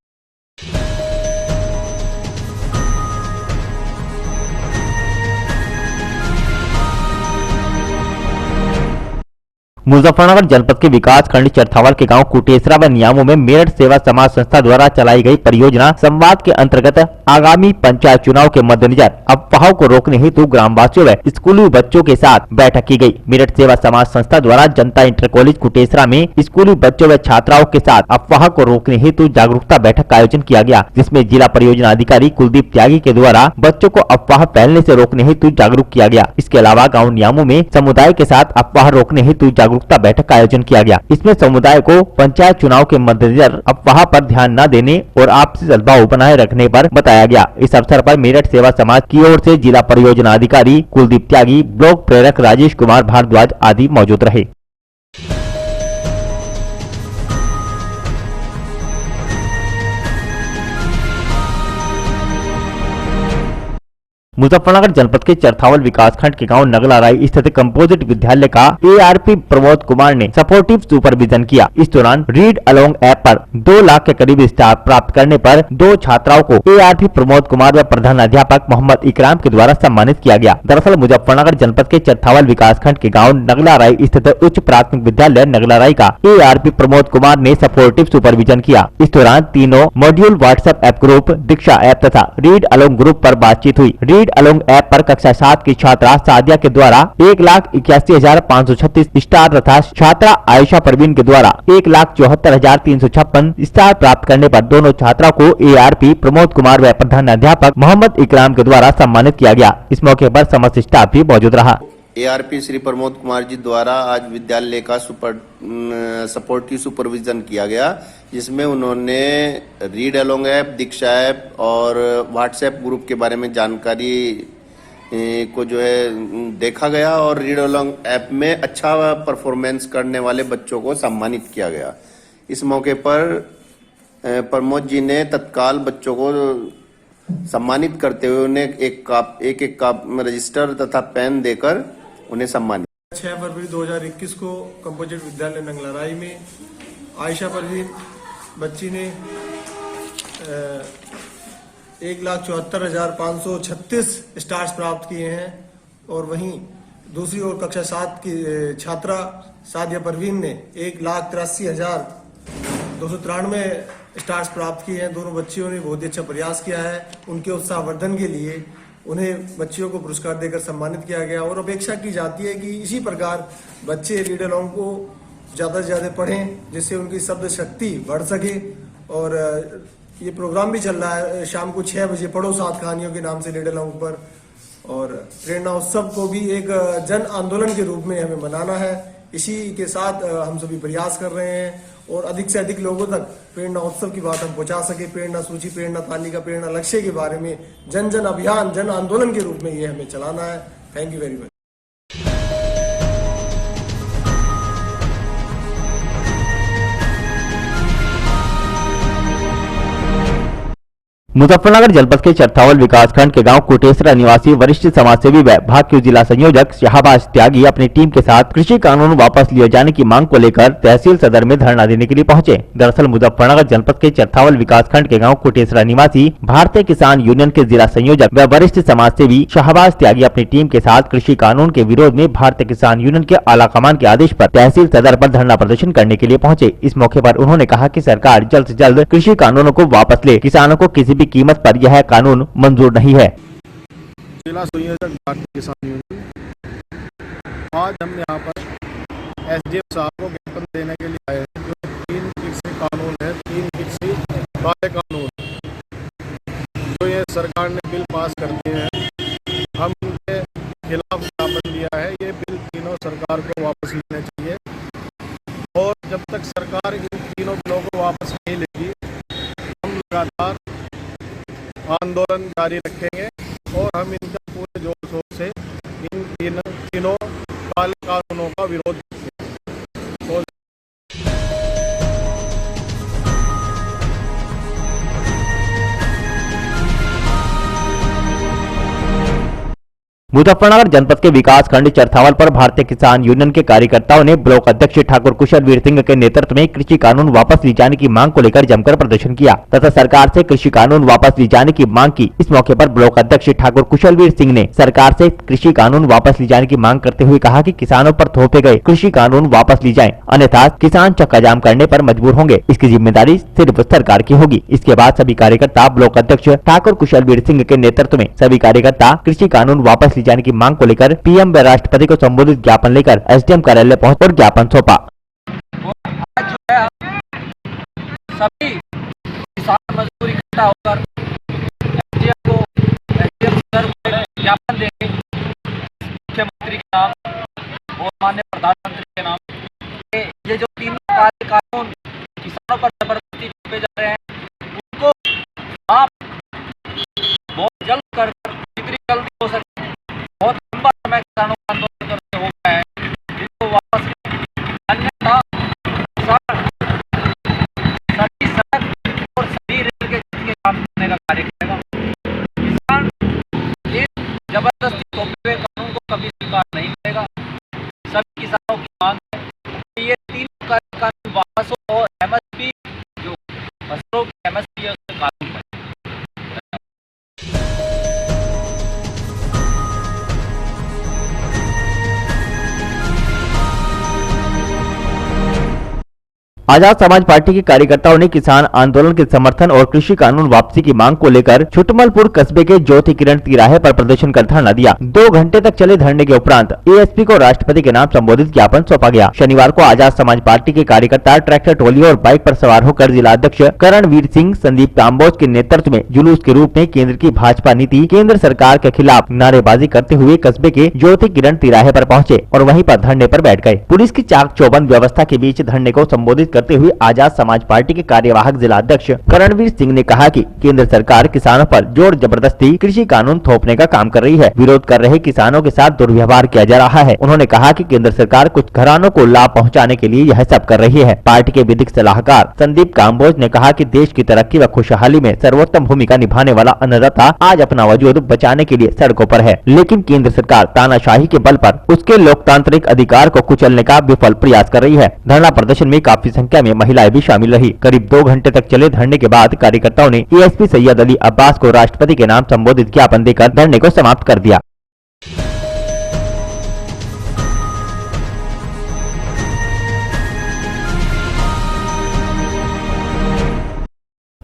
मुजफ्फरनगर जनपद के विकास खंड चरथावल के गांव कुटेसरा व नियामों में मेरठ सेवा समाज संस्था द्वारा चलाई गई परियोजना संवाद के अंतर्गत आगामी पंचायत चुनाव के मद्देनजर अफवाहों को रोकने हेतु ग्रामवासियों व स्कूली बच्चों के साथ बैठक की गई। मेरठ सेवा समाज संस्था द्वारा जनता इंटर कॉलेज कुटेसरा में स्कूली बच्चों व छात्राओं के साथ अफवाह को रोकने हेतु जागरूकता बैठक का आयोजन किया गया, जिसमें जिला परियोजना अधिकारी कुलदीप त्यागी के द्वारा बच्चों को अफवाह फैलने से रोकने हेतु जागरूक किया गया। इसके अलावा गाँव नियामों में समुदाय के साथ अफवाह रोकने हेतु जागरूकता बैठक का आयोजन किया गया। इसमें समुदाय को पंचायत चुनाव के मद्देनजर अफवाह पर ध्यान न देने और आपसी सद्भाव बनाए रखने पर बताया गया। इस अवसर पर मेरठ सेवा समाज की ओर से जिला परियोजना अधिकारी कुलदीप त्यागी, ब्लॉक प्रेरक राजेश कुमार भारद्वाज आदि मौजूद रहे। मुजफ्फरनगर जनपद के चरथावल विकासखंड के गांव नगलाराई स्थित कंपोजिट विद्यालय का एआरपी प्रमोद कुमार ने सपोर्टिव सुपरविजन किया। इस दौरान रीड अलोंग ऐप पर 2 लाख के करीब स्टार प्राप्त करने पर 2 छात्राओं को एआरपी प्रमोद कुमार व प्रधानाध्यापक मोहम्मद इकराम के द्वारा सम्मानित किया गया। दरअसल मुजफ्फरनगर जनपद के चरथावल विकासखंड के गाँव नगलाराई स्थित उच्च प्राथमिक विद्यालय नगलाराई का एआरपी प्रमोद कुमार ने सपोर्टिव सुपरविजन किया। इस दौरान तीनों मॉड्यूल व्हाट्सएप ऐप ग्रुप, दीक्षा ऐप तथा रीड अलोंग ग्रुप पर बातचीत हुई। रीड अलोंग ऐप पर कक्षा 7 की छात्रा सादिया के द्वारा 1,81,536 स्टार तथा छात्रा आयशा परवीन के द्वारा 1,74,356 स्टार प्राप्त करने पर दोनों छात्राओं को एआरपी प्रमोद कुमार व प्रधानाध्यापक मोहम्मद इकराम के द्वारा सम्मानित किया गया। इस मौके पर समस्त स्टाफ भी मौजूद रहा। एआरपी श्री प्रमोद कुमार जी द्वारा आज विद्यालय का सपोर्टिव सुपरविजन किया गया, जिसमें उन्होंने रीड अलोंग ऐप, दीक्षा ऐप और व्हाट्सएप ग्रुप के बारे में जानकारी को जो है देखा गया और रीड अलोंग ऐप में अच्छा परफॉर्मेंस करने वाले बच्चों को सम्मानित किया गया। इस मौके पर प्रमोद जी ने तत्काल बच्चों को सम्मानित करते हुए उन्हें एक रजिस्टर तथा पेन देकर उन्हें सम्मानित। 6 फरवरी 2021 को कंपोजिट विद्यालय नगलाराई में आयशा परवीन बच्ची ने 1,74,536 स्टार्स प्राप्त किए हैं और वहीं दूसरी ओर कक्षा 7 की छात्रा सादिया परवीन ने 1,83,293 स्टार्स प्राप्त किए हैं। दोनों बच्चियों ने बहुत ही अच्छा प्रयास किया है। उनके उत्साहवर्धन के लिए उन्हें बच्चियों को पुरस्कार देकर सम्मानित किया गया और अपेक्षा की जाती है कि इसी प्रकार बच्चे रीड अलोंग को ज़्यादा से ज़्यादा पढ़ें, जिससे उनकी शब्द शक्ति बढ़ सके। और ये प्रोग्राम भी चल रहा है शाम को 6 बजे पढ़ो 7 कहानियों के नाम से रीड अलोंग पर। और प्रेरणा उत्सव को भी एक जन आंदोलन के रूप में हमें मनाना है। इसी के साथ हम सभी प्रयास कर रहे हैं और अधिक से अधिक लोगों तक प्रेरणा उत्सव की बात हम पहुंचा सके। प्रेरणा सूची, प्रेरणा तालिका, प्रेरणा लक्ष्य के बारे में जन जन अभियान, जन आंदोलन के रूप में ये हमें चलाना है। Thank you very much. Muzaffarnagar जनपद के चरथावल विकासखंड के गांव कोटेसरा निवासी वरिष्ठ समाजसेवी व भाजपा जिला संयोजक शाहबाज त्यागी अपनी टीम के साथ कृषि कानून वापस लिए जाने की मांग को लेकर तहसील सदर में धरना देने के लिए पहुंचे। दरअसल मुजफ्फरनगर जनपद के चरथावल विकासखंड के गांव कोटेसरा निवासी भारतीय किसान यूनियन के जिला संयोजक व वरिष्ठ समाजसेवी शाहबाज त्यागी अपनी टीम के साथ कृषि कानून के विरोध में भारतीय किसान यूनियन के आला कमान के आदेश पर तहसील सदर पर धरना प्रदर्शन करने के लिए पहुंचे। इस मौके पर उन्होंने कहा कि सरकार जल्द से जल्द कृषि कानूनों को वापस ले, किसानों को किसी भी कीमत पर यह कानून मंजूर नहीं है। जिला संयोजक भारतीय किसान यूनियन, आज हम यहाँ पर एसडीएम साहब को ज्ञापन देने के लिए आए हैं। जो 3 कृषि कानून है, 3 कृषि काले कानून जो ये सरकार ने बिल पास कर दिए हैं, हम उनके खिलाफ ज्ञापन दिया है। ये बिल तीनों सरकार को वापस लेने चाहिए और जब तक सरकार इन तीनों बिलों को वापस नहीं लेगी, हम लगातार आंदोलन जारी रखेंगे और हम इनका पूरे जोर शोर से इन तीनों काले कानूनों का विरोध करेंगे। मुजफ्फरनगर जनपद के विकास खंड चरथावल पर भारतीय किसान यूनियन के कार्यकर्ताओं ने ब्लॉक अध्यक्ष ठाकुर कुशलवीर सिंह के नेतृत्व में कृषि कानून वापस ली जाने की मांग को लेकर जमकर प्रदर्शन किया तथा सरकार से कृषि कानून वापस ली जाने की मांग की। इस मौके पर ब्लॉक अध्यक्ष ठाकुर कुशलवीर सिंह ने सरकार से कृषि कानून वापस ली जाने की मांग करते हुए कहा कि किसानों पर थोपे गए कृषि कानून वापस ली जाएं, अन्यथा किसान चक्का जाम करने पर मजबूर होंगे। इसकी जिम्मेदारी सिर्फ सरकार की होगी। इसके बाद सभी कार्यकर्ता ब्लॉक अध्यक्ष ठाकुर कुशलवीर सिंह के नेतृत्व में सभी कार्यकर्ता कृषि कानून वापस ली जाने की मांग को लेकर पीएम व राष्ट्रपति को संबोधित ज्ञापन लेकर एसडीएम कार्यालय पहुंच और ज्ञापन सौंपा। सभी किसान मजदूर इकट्ठा होकर एसडीएम सर को ज्ञापन देंगे, मुख्यमंत्री के नाम और माननीय प्रधानमंत्री के नाम। ये जो 3 काले कानून किसानों पर जबरदस्ती थोपे जा रहे हैं, उनको आप बहुत जल्द कर जितनी जल्दी हो सके, बहुत लंबा समय किसानों का आंदोलन करते हो गया है, इनको वापस, अन्यथा सभी सड़क और सभी रेल के काम करने का कार्य करेगा। किसान इस जबरदस्ती थोपे हुए कानून को कभी स्वीकार नहीं करेगा। सभी किसानों की मांग है कि ये 3 कानून वापस हो और एमएसपी जो फसलों की एमएसपी है उससे कानून बने। आजाद समाज पार्टी के कार्यकर्ताओं ने किसान आंदोलन के समर्थन और कृषि कानून वापसी की मांग को लेकर छुटमलपुर कस्बे के ज्योति किरण तिराहे पर प्रदर्शन कर धरना दिया। 2 घंटे तक चले धरने के उपरांत एएसपी को राष्ट्रपति के नाम संबोधित ज्ञापन सौंपा गया। शनिवार को आजाद समाज पार्टी के कार्यकर्ता ट्रैक्टर ट्रॉली और बाइक पर सवार होकर जिला अध्यक्ष करणवीर सिंह संदीप काम्बोज के नेतृत्व में जुलूस के रूप में केंद्र की भाजपा नीति, केंद्र सरकार के खिलाफ नारेबाजी करते हुए कस्बे के ज्योति किरण तिराहे पर पहुंचे और वहीं पर धरने पर बैठ गए। पुलिस की चाक चौबंद व्यवस्था के बीच धरने को संबोधित करते हुए आजाद समाज पार्टी के कार्यवाहक जिला अध्यक्ष करणवीर सिंह ने कहा कि केंद्र सरकार किसानों पर जोर जबरदस्ती कृषि कानून थोपने का काम कर रही है। विरोध कर रहे किसानों के साथ दुर्व्यवहार किया जा रहा है। उन्होंने कहा कि केंद्र सरकार कुछ घरानों को लाभ पहुंचाने के लिए यह सब कर रही है। पार्टी के विधिक सलाहकार संदीप काम्बोज ने कहा कि देश की तरक्की व खुशहाली में सर्वोत्तम भूमिका निभाने वाला अन्नदाता आज अपना वजूद बचाने के लिए सड़कों पर है, लेकिन केंद्र सरकार तानाशाही के बल पर उसके लोकतांत्रिक अधिकार को कुचलने का विफल प्रयास कर रही है। धरना प्रदर्शन में काफी संख्या में महिलाएं भी शामिल रही। करीब 2 घंटे तक चले धरने के बाद कार्यकर्ताओं ने एएसपी सैयद अली अब्बास को राष्ट्रपति के नाम संबोधित ज्ञापन देकर धरने को समाप्त कर दिया।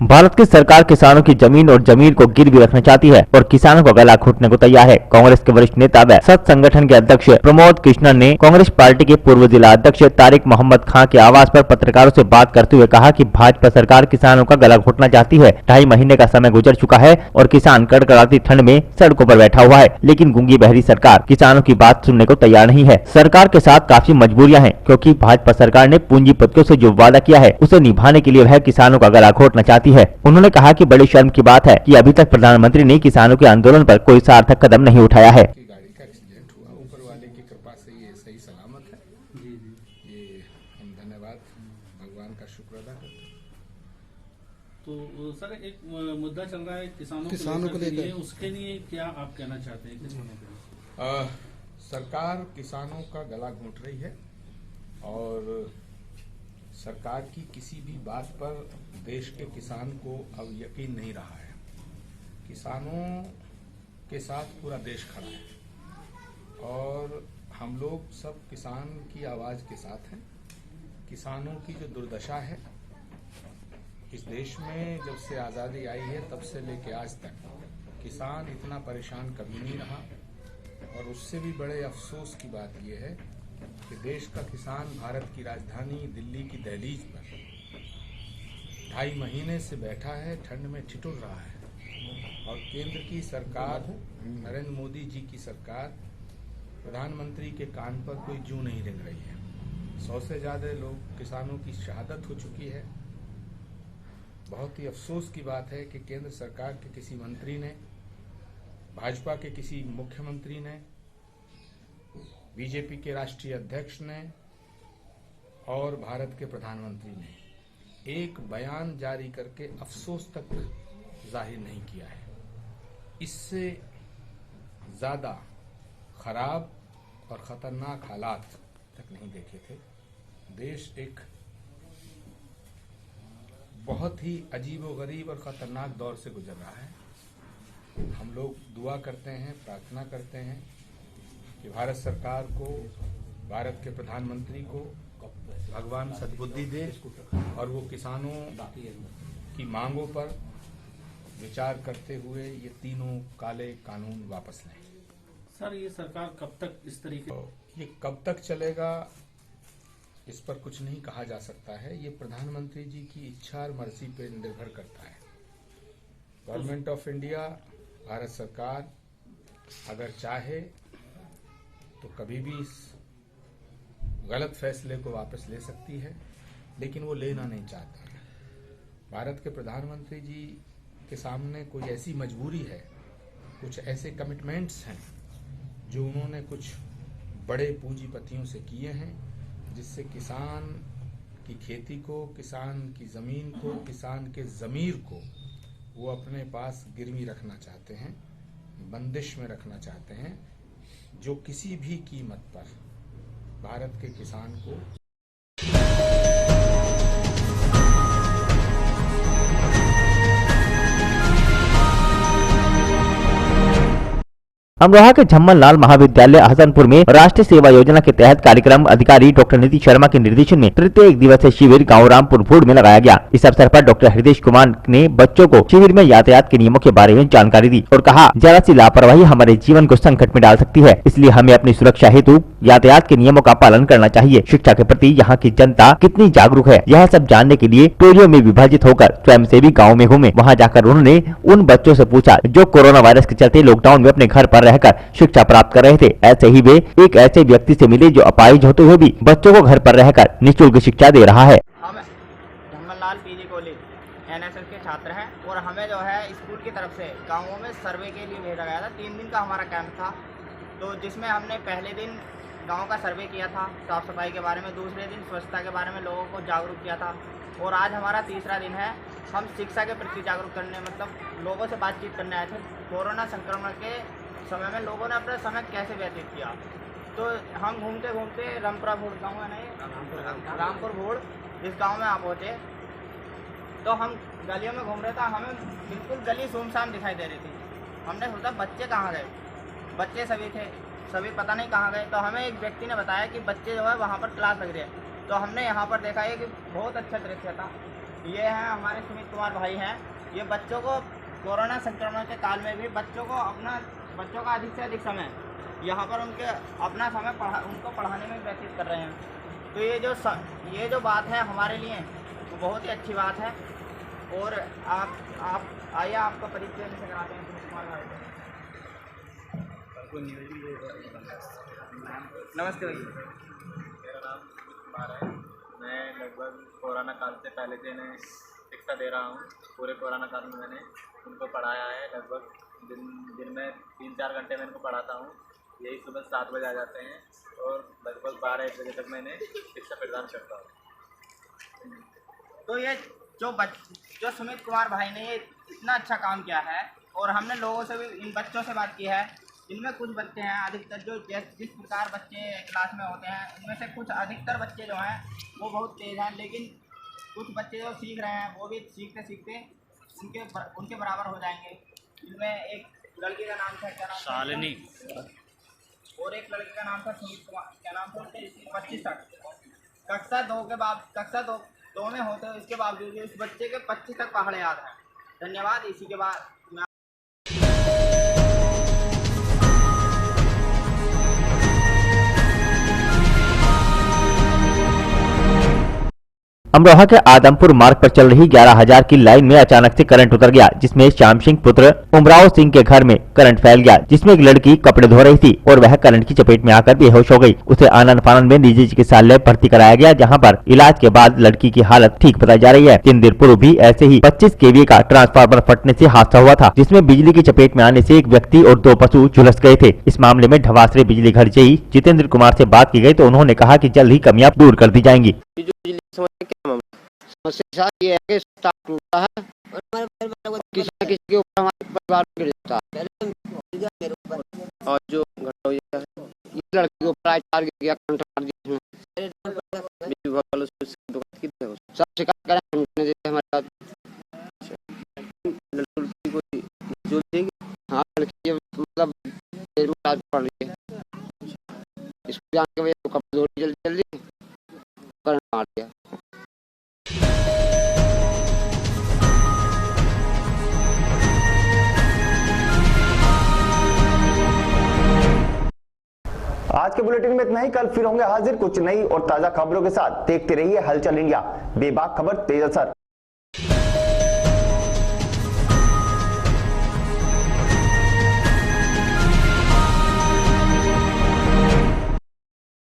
भारत की सरकार किसानों की जमीन और जमीन को गिरवी रखना चाहती है और किसानों का गला घोटने को तैयार है। कांग्रेस के वरिष्ठ नेता व सत संगठन के अध्यक्ष प्रमोद कृष्णन ने कांग्रेस पार्टी के पूर्व जिला अध्यक्ष तारिक मोहम्मद खां के आवास पर पत्रकारों से बात करते हुए कहा कि भाजपा सरकार किसानों का गला घोटना चाहती है। 2.5 महीने का समय गुजर चुका है और किसान कड़कड़ाती ठंड में सड़कों पर बैठा हुआ है, लेकिन गूंगी बहरी सरकार किसानों की बात सुनने को तैयार नहीं है। सरकार के साथ काफी मजबूरियां हैं, क्योंकि भाजपा सरकार ने पूंजीपतियों से जो वादा किया है उसे निभाने के लिए वह किसानों का गला घोटना चाहती है। उन्होंने कहा कि बड़ी शर्म की बात है कि अभी तक प्रधानमंत्री ने किसानों के आंदोलन पर कोई सार्थक कदम नहीं उठाया है। गाड़ी का एक्सीडेंट हुआ, ऊपर वाले की कृपा से ये सही सलामत है। ये हम धन्यवाद भगवान का शुक्र अदा करते हैं। तो सर एक मुद्दा चल रहा है किसानों को लेकर, उसके लिए क्या आप कहना चाहते हैं किसानों के लिए? सरकार किसानों का गला घोंट रही है और सरकार की किसी भी बात पर देश के किसान को अब यकीन नहीं रहा है। किसानों के साथ पूरा देश खड़ा है और हम लोग सब किसान की आवाज के साथ हैं। किसानों की जो दुर्दशा है इस देश में, जब से आज़ादी आई है तब से लेके आज तक किसान इतना परेशान कभी नहीं रहा। और उससे भी बड़े अफसोस की बात यह है कि देश का किसान भारत की राजधानी दिल्ली की दहलीज पर 2.5 महीने से बैठा है, ठंड में ठिठुर रहा है। और केंद्र की सरकार, नरेंद्र मोदी जी की सरकार, प्रधानमंत्री के कान पर कोई जूं नहीं रेंग रही है। 100 से ज़्यादा लोग किसानों की शहादत हो चुकी है। बहुत ही अफसोस की बात है कि केंद्र सरकार के किसी मंत्री ने, भाजपा के किसी मुख्यमंत्री ने, बीजेपी के राष्ट्रीय अध्यक्ष ने और भारत के प्रधानमंत्री ने एक बयान जारी करके अफसोस तक जाहिर नहीं किया है। इससे ज्यादा खराब और खतरनाक हालात तक नहीं देखे थे। देश एक बहुत ही अजीबोगरीब और खतरनाक दौर से गुजर रहा है। हम लोग दुआ करते हैं, प्रार्थना करते हैं कि भारत सरकार को, भारत के प्रधानमंत्री को भगवान सद्बुद्धि दे और वो किसानों की मांगों पर विचार करते हुए ये तीनों काले कानून वापस लें। सर ये सरकार कब तक इस तरीके, ये कब तक चलेगा इस पर कुछ नहीं कहा जा सकता है। ये प्रधानमंत्री जी की इच्छा और मर्जी पर निर्भर करता है। गवर्नमेंट ऑफ इंडिया, भारत सरकार अगर चाहे तो कभी भी इस गलत फैसले को वापस ले सकती है, लेकिन वो लेना नहीं चाहते हैं। भारत के प्रधानमंत्री जी के सामने कोई ऐसी मजबूरी है, कुछ ऐसे कमिटमेंट्स हैं जो उन्होंने कुछ बड़े पूंजीपतियों से किए हैं, जिससे किसान की खेती को, किसान की ज़मीन को, किसान के ज़मीर को वो अपने पास गिरवी रखना चाहते हैं, बंदिश में रखना चाहते हैं, जो किसी भी कीमत पर भारत के किसान को अमरोहा के झम्मन लाल महाविद्यालय हसनपुर में राष्ट्रीय सेवा योजना के तहत कार्यक्रम अधिकारी डॉक्टर नीति शर्मा के निर्देशन में तृतीय 1 दिवसीय शिविर गांव रामपुर भूड़ में लगाया गया। इस अवसर पर डॉक्टर हृदय कुमार ने बच्चों को शिविर में यातायात के नियमों के बारे में जानकारी दी और कहा, जरा सी लापरवाही हमारे जीवन को संकट में डाल सकती है, इसलिए हमें अपनी सुरक्षा हेतु यातायात के नियमों का पालन करना चाहिए। शिक्षा के प्रति यहाँ की जनता कितनी जागरूक है, यह सब जानने के लिए टोलियों में विभाजित होकर स्वयंसेवी गाँव में घूमे। वहाँ जाकर उन्होंने उन बच्चों से पूछा जो कोरोना वायरस के चलते लॉकडाउन में अपने घर पर रहकर शिक्षा प्राप्त कर रहे थे। ऐसे ही वे एक ऐसे व्यक्ति से मिले जो अपाहिज होते हुए भी बच्चों को घर पर रहकर निःशुल्क शिक्षा दे रहा है। हम झम्मन लाल पीजी कॉलेज एनएसएस के छात्र हैं और हमें जो है स्कूल की तरफ से गाँवों में सर्वे के लिए भेजा गया था। 3 दिन का हमारा कैंप था, तो जिसमें हमने पहले दिन गाँव का सर्वे किया था साफ सफाई के बारे में, दूसरे दिन स्वच्छता के बारे में लोगों को जागरूक किया था और आज हमारा तीसरा दिन है। हम शिक्षा के प्रति जागरूक करने, मतलब लोगों से बातचीत करने आए थे। कोरोना संक्रमण के समय में लोगों ने अपना समय कैसे व्यतीत किया, तो हम घूमते घूमते रामपुरा भूड़ गाँव है नहीं, रामपुर भूड़, इस गांव में आप पहुँचे तो हम गलियों में घूम रहे थे। हमें बिल्कुल गली सुनसान दिखाई दे रही थी। हमने सोचा बच्चे कहाँ गए, बच्चे सभी थे, सभी पता नहीं कहाँ गए। तो हमें एक व्यक्ति ने बताया कि बच्चे जो है वहाँ पर क्लास लग रही है। तो हमने यहाँ पर देखा है कि बहुत अच्छा दृश्य था। ये हैं हमारे सुमित कुमार भाई हैं। ये बच्चों को कोरोना संक्रमण के काल में भी बच्चों का अधिक से अधिक समय यहाँ पर अपना समय उनको पढ़ाने में व्यतीत कर रहे हैं। तो ये जो बात है हमारे लिए तो बहुत ही अच्छी बात है। और आप आइए आपका परिचय से कराते हैं सुमित कुमार भाई। नमस्ते भैया। मेरा नाम सुमित कुमार है। मैं लगभग कोरोना काल से पहले से इन्हें शिक्षा दे रहा हूँ। पूरे कोरोना काल में मैंने उनको पढ़ाया है। लगभग दिन में 3-4 घंटे मैं इनको पढ़ाता हूँ। यही सुबह 7 बजे आ जाते हैं और लगभग 12-1 बजे तक मैं इन्हें शिक्षा प्रदान करता हूँ। तो ये जो सुमित कुमार भाई ने ये इतना अच्छा काम किया है और हमने लोगों से भी इन बच्चों से बात की है। इनमें कुछ बच्चे हैं अधिकतर जो जिस प्रकार बच्चे क्लास में होते हैं उनमें से कुछ अधिकतर बच्चे जो हैं वो बहुत तेज़ हैं, लेकिन कुछ बच्चे जो सीख रहे हैं वो भी सीखते सीखते उनके बराबर हो जाएंगे। इनमें एक लड़की का नाम था क्या नाम शालिनी और एक लड़के का नाम था सुमित कुमार। क्या नाम था? 25 तक कक्षा दो में होते हैं। इसके बावजूद इस बच्चे के 25 तक पहाड़ याद है। धन्यवाद। इसी के बाद अमरोहा के आदमपुर मार्ग पर चल रही 11,000 की लाइन में अचानक से करंट उतर गया, जिसमें श्याम सिंह पुत्र उमराव सिंह के घर में करंट फैल गया, जिसमें एक लड़की कपड़े धो रही थी और वह करंट की चपेट में आकर बेहोश हो गई। उसे आनंद फानंद में निजी चिकित्सालय भर्ती कराया गया, जहां पर इलाज के बाद लड़की की हालत ठीक बताई जा रही है। 3 दिन पूर्व भी ऐसे ही 25 kV का ट्रांसफार्मर फटने से हादसा हुआ था, जिसमें बिजली की चपेट में आने से एक व्यक्ति और 2 पशु झुलस गए थे। इस मामले में ढवासरे बिजली घर जेई जितेंद्र कुमार से बात की गई तो उन्होंने कहा कि जल्द ही कमियां दूर कर दी जाएंगी। समस्या ये है कि स्टाफ टूटा है, किसी न किसी के ऊपर हमारे परिवार गिर जाता है। और जो घटना हुई है ये लड़की के ऊपर आज 4 गिर गया, करंट मार दिया इसमें। सब शिकायत करें हमने जैसे हमारे लड़की कोई जो देगी। हाँ लड़की मतलब इलाज पड़ रही है, इसको जान के वजह कपड़े धो जल्दी करंट मार दिया। आज के बुलेटिन में इतना ही। कल फिर होंगे हाजिर कुछ नई और ताजा खबरों के साथ। देखते रहिए हलचल इंडिया, बेबाक खबर तेज असर।